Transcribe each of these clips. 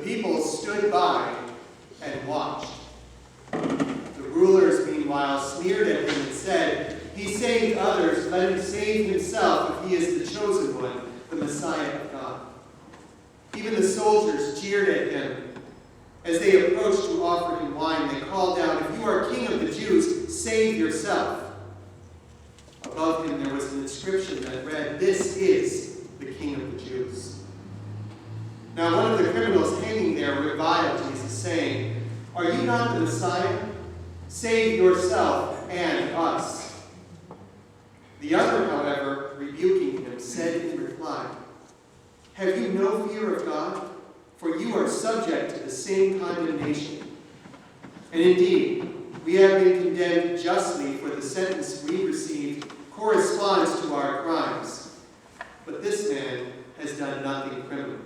people stood by and watched. The rulers, meanwhile, sneered at him and said, "He saved others, let him save himself if he is the chosen one, the Messiah of God." Even the soldiers jeered at him. As they approached to offer him wine, they called out, "If you are king of the Jews, save yourself." Above him there was an inscription that read, "This is the King of the Jews." Now one of the criminals hanging there reviled Jesus, saying, "Are you not the Messiah? Save yourself and us." The other, however, rebuking him, said in reply, "Have you no fear of God? For you are subject to the same condemnation. And indeed, we have been condemned justly, for the sentence we received corresponds to our crimes. But this man has done nothing criminal."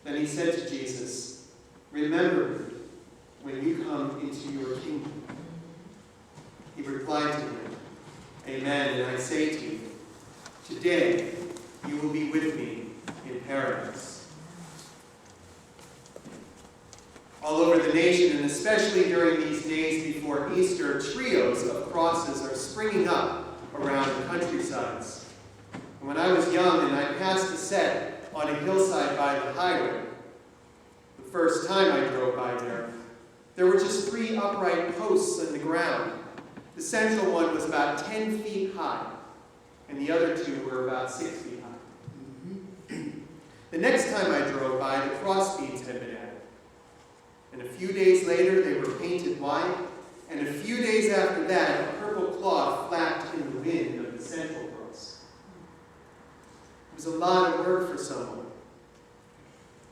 Then he said to Jesus, "Remember me when you come into your kingdom." He replied to him, "Amen, and I say to you, today you will be with me in paradise." All over the nation, and especially during these days before Easter, trios of crosses are springing up around the countrysides. And when I was young and I passed a set on a hillside by the highway, the first time I drove by there were just 3 upright posts on the ground. The central one was about 10 feet high, and the other 2 were about 6 feet high. The next time I drove by, the crossbeams had been added. And a few days later, they were painted white, and a few days after that, a purple cloth flapped in the wind of the central cross. It was a lot of work for someone.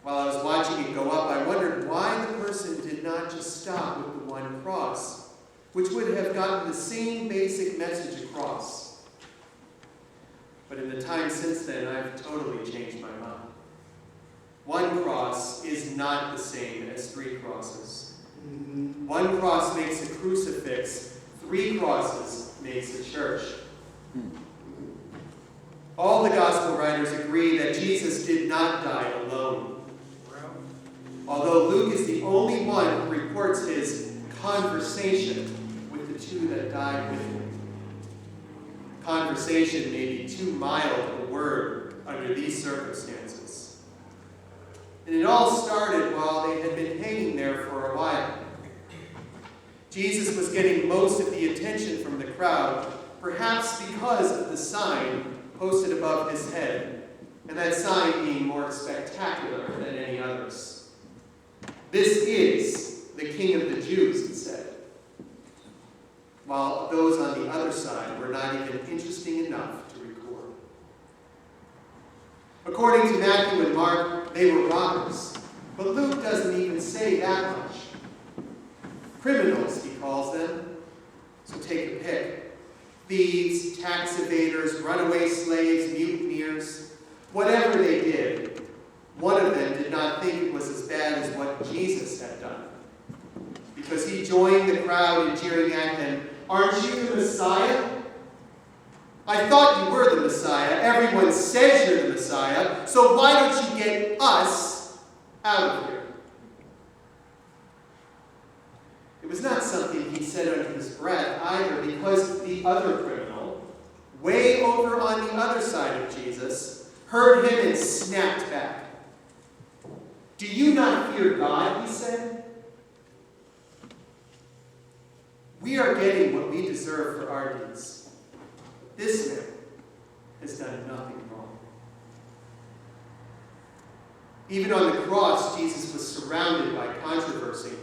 While I was watching it go up, I wondered why the person did not just stop with the one cross, which would have gotten the same basic message across. But in the time since then, I've totally changed my mind. One cross is not the same as 3 crosses. One cross makes a crucifix. 3 crosses makes a church. All the gospel writers agree that Jesus did not die alone. Although Luke is the only one who reports his conversation with the 2 that died with him. Conversation may be too mild a word under these circumstances. And it all started while they had been hanging there for a while. Jesus was getting most of the attention from the crowd, perhaps because of the sign posted above his head, and that sign being more spectacular than any others. "This is the King of the Jews," it said. While those on the other side were not even interesting enough to record. According to Matthew and Mark, they were robbers. But Luke doesn't even say that much. Criminals, he calls them. So take a pick. Thieves, tax evaders, runaway slaves, mutineers. Whatever they did, one of them did not think it was as bad as what Jesus had done. Because he joined the crowd in jeering at him, "Aren't you the Messiah? I thought you were the Messiah. Everyone says you're the Messiah. So why don't you get us out of here?" It was not something he said under his breath either, because the other criminal, way over on the other side of Jesus, heard him and snapped back. "Do you not fear God?" he said. "We are getting what we deserve for our deeds. This man has done nothing wrong." Even on the cross, Jesus was surrounded by controversy,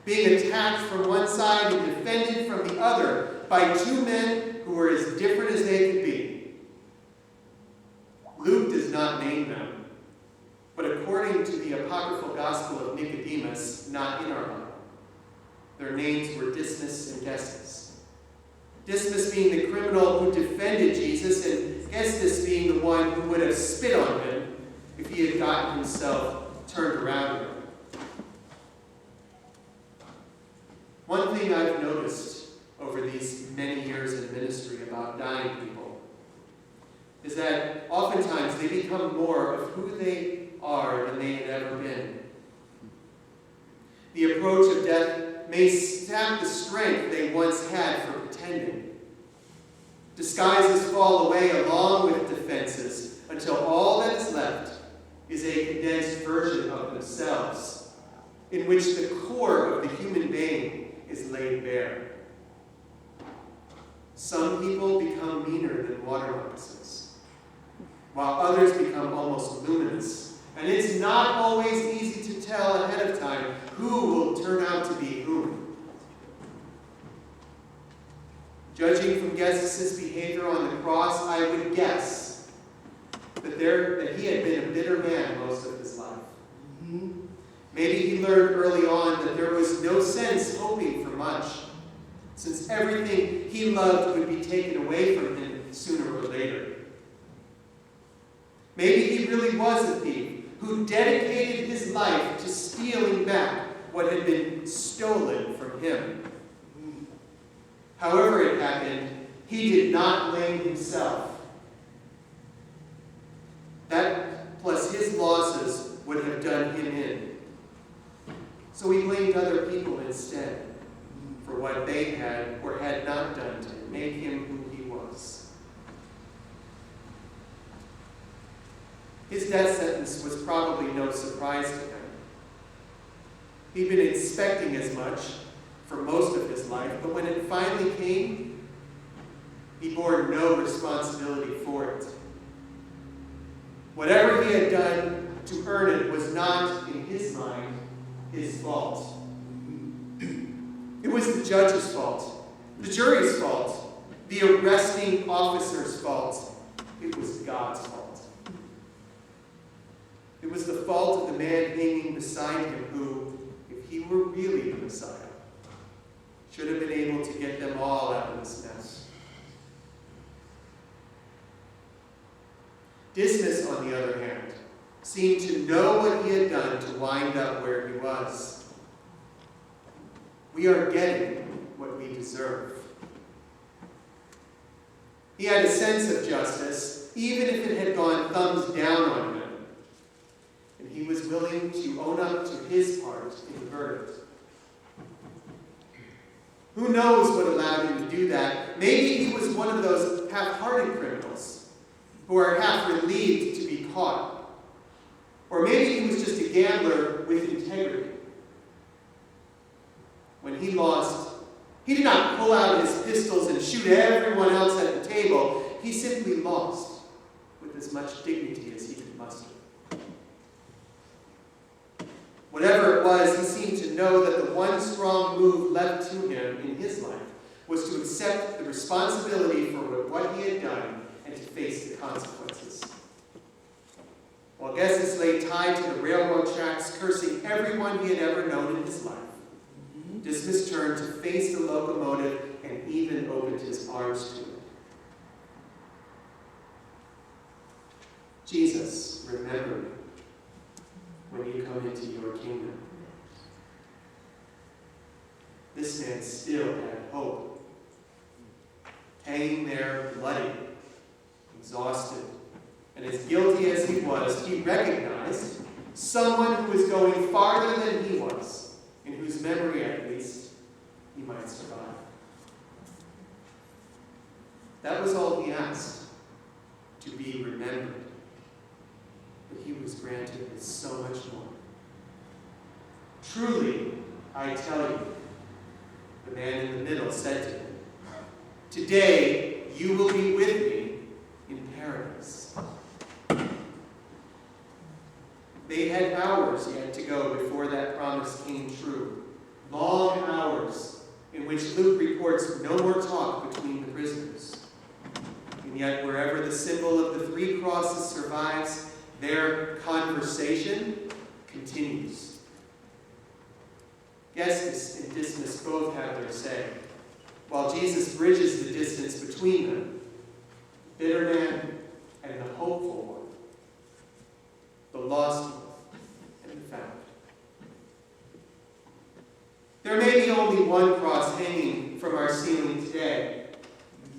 being attacked from one side and defended from the other by 2 men who were as different as they could be. Luke does not name them, but according to the apocryphal Gospel of Nicodemus, not in our Bible, their names were Dismas and Gestas. Dismas being the criminal who defended Jesus, and Gestas being the one who would have spit on him if he had gotten himself turned around him. One thing I've noticed over these many years in ministry about dying people is is that oftentimes they become more of who they are than they had ever been. The approach of death may sap the strength they once had for pretending. Disguises fall away along with defenses until all that is left is a condensed version of themselves, in which the core of the human being is laid bare. Some people become meaner than water moccasins, while others become almost luminous. And it's not always easy to tell ahead of time who will turn out to be whom. Judging from Jesus' behavior on the cross, I would guess that he had been a bitter man most of his life. Maybe he learned early on that there was no sense hoping for much, since everything he loved would be taken away from him sooner or later. Maybe he really was a thief who dedicated his life to stealing back what had been stolen from him. However it happened, he did not blame himself. That plus his losses would have done him in. So he blamed other people instead for what they had or had not done to make him who he was. His death sentence was probably no surprise to him. He'd been expecting as much for most of his life, but when it finally came, he bore no responsibility for it. Whatever he had done to earn it was not, in his mind, his fault. It was the judge's fault, the jury's fault, the arresting officer's fault. It was God's fault. It was the fault of the man hanging beside him who, if he were really the Messiah, should have been able to get them all out of this mess. Dismas, on the other hand, seemed to know what he had done to wind up where he was. We are getting what we deserve. He had a sense of justice, even if it had gone thumbs down on him. And he was willing to own up to his part in the verdict. Who knows what allowed him to do that? Maybe he was one of those half-hearted criminals who are half relieved to be caught. Or maybe he was just a gambler with integrity. When he lost, he did not pull out his pistols and shoot everyone else at the table. He simply lost with as much dignity as he could muster. Whatever it was, he seemed to know that the one strong move left to him in his life was to accept the responsibility for what he had done and to face the consequences. While Gestas lay tied to the railroad tracks, cursing everyone he had ever known in his life, Dismas turned to face the locomotive and even opened his arms to it. Jesus, remember me when you come into your kingdom. This man still had hope. Hanging there, bloody, exhausted, and as guilty as he was, he recognized someone who was going farther than he was, in whose memory, at least, he might survive. That was all he asked, to be remembered. But he was granted with so much more. Truly, I tell you, the man in the middle said to him, today you will be with me in paradise. They had hours yet to go before that promise came true. Long hours in which Luke reports no more talk between the prisoners. And yet wherever the symbol of the three crosses survives, their conversation continues. Gestas and Dismas both have their say, while Jesus bridges the distance between them, the bitter man and the hopeful one, the lost one and the found. There may be only one cross hanging from our ceiling today,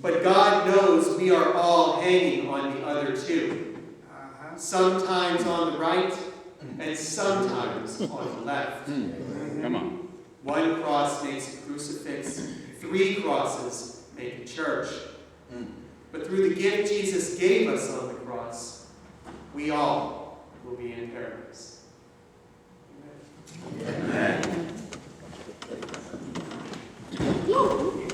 but God knows we are all hanging on the other two. Sometimes on the right, and sometimes on the left. Come on. One cross makes a crucifix, 3 crosses make a church. But through the gift Jesus gave us on the cross, we all will be in paradise. Amen. Amen.